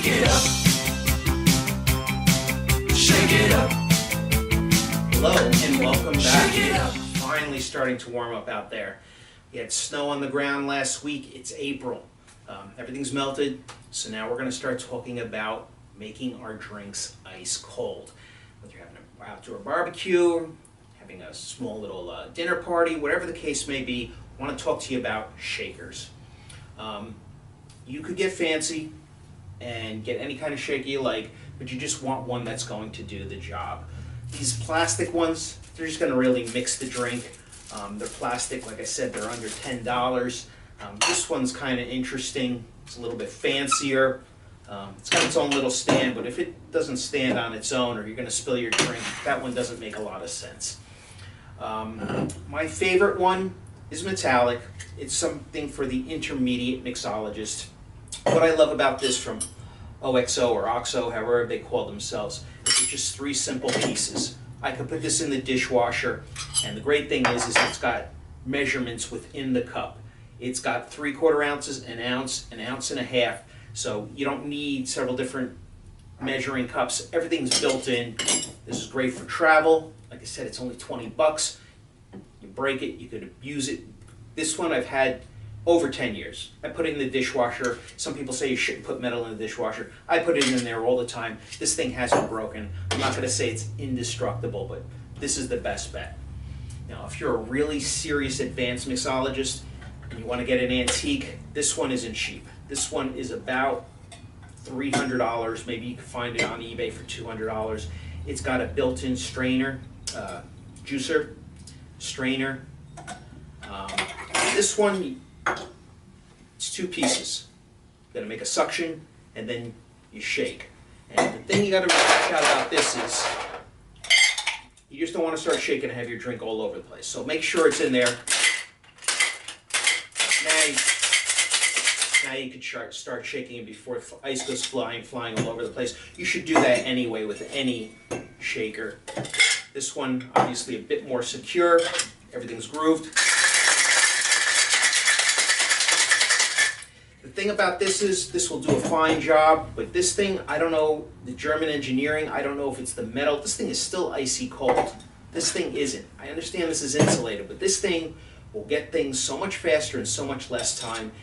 Shake it up. Shake it up. Hello and welcome back. Shake it up. Finally starting to warm up out there. We had snow on the ground last week. It's April. Everything's melted, so now we're going to start talking about making our drinks ice cold. Whether you're having an outdoor barbecue, having a small little dinner party, whatever the case may be, I want to talk to you about shakers. You could get fancy and get any kind of shaker you like, but you just want one that's going to do the job. These plastic ones, they're just going to really mix the drink. They're plastic, like I said, they're under $10. This one's kind of interesting. It's a little bit fancier. It's got its own little stand, but if it doesn't stand on its own or you're going to spill your drink, that one doesn't make a lot of sense. My favorite one is metallic. It's something for the intermediate mixologist. What I love about this from OXO or OXO, however they call themselves, is it's just 3 simple pieces. I could put this in the dishwasher, and the great thing is it's got measurements within the cup. It's got 3/4 ounces, an ounce and a half, so you don't need several different measuring cups. Everything's built in. This is great for travel. Like I said, it's only 20 bucks. You break it, you could abuse it. This one I've had over 10 years. I put it in the dishwasher. Some people say you shouldn't put metal in the dishwasher. I put it in there all the time. This thing hasn't broken. I'm not going to say it's indestructible, but this is the best bet. Now, if you're a really serious advanced mixologist and you want to get an antique, this one isn't cheap. This one is about $300. Maybe you can find it on eBay for $200. It's got a built-in strainer, juicer, strainer. This one, it's 2 pieces. You gotta make a suction and then you shake. And the thing you gotta watch out about this is you just don't want to start shaking and have your drink all over the place. So make sure it's in there. Now you can start shaking it before ice goes flying all over the place. You should do that anyway with any shaker. This one obviously a bit more secure. Everything's grooved. The thing about this is this will do a fine job, but this thing, I don't know the German engineering, I don't know if it's the metal. This thing is still icy cold. This thing isn't. I understand this is insulated, but this thing will get things so much faster in so much less time.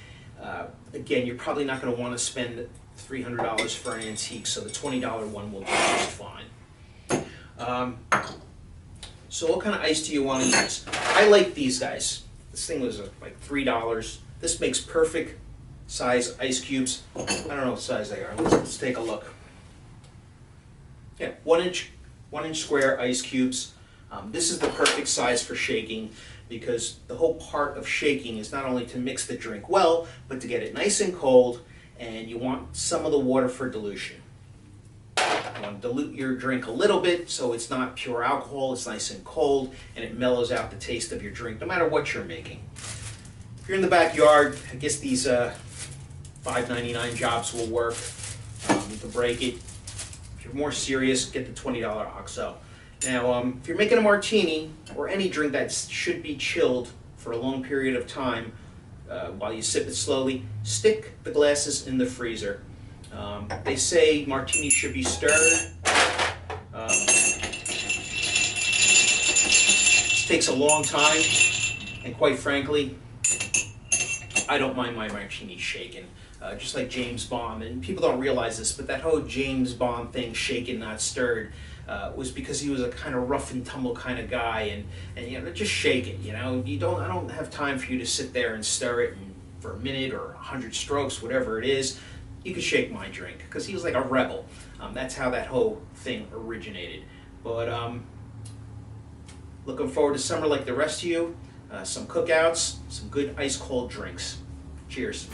Again, you're probably not going to want to spend $300 for an antique, so the $20 one will do just fine. So what kind of ice do you want to use? I like these guys. This thing was like $3. This makes perfect size ice cubes. I don't know what size they are. Let's take a look. Yeah, 1 inch square ice cubes. This is the perfect size for shaking because the whole part of shaking is not only to mix the drink well, but to get it nice and cold, and you want some of the water for dilution. You want to dilute your drink a little bit so it's not pure alcohol, it's nice and cold, and it mellows out the taste of your drink, no matter what you're making. If you're in the backyard, I guess these $5.99 jobs will work. You can break it. If you're more serious, get the $20 OXO. Now, if you're making a martini or any drink that should be chilled for a long period of time while you sip it slowly, stick the glasses in the freezer. They say martinis should be stirred. This takes a long time, and quite frankly, I don't mind my martini shaken. Just like James Bond, and people don't realize this, but that whole James Bond thing, shaken not stirred, was because he was a kind of rough and tumble kind of guy, and you know, just shake it. You know, I don't have time for you to sit there and stir it for a minute or 100 strokes, whatever it is. You could shake my drink because he was like a rebel. That's how that whole thing originated. But looking forward to summer like the rest of you. Some cookouts, some good ice cold drinks. Cheers.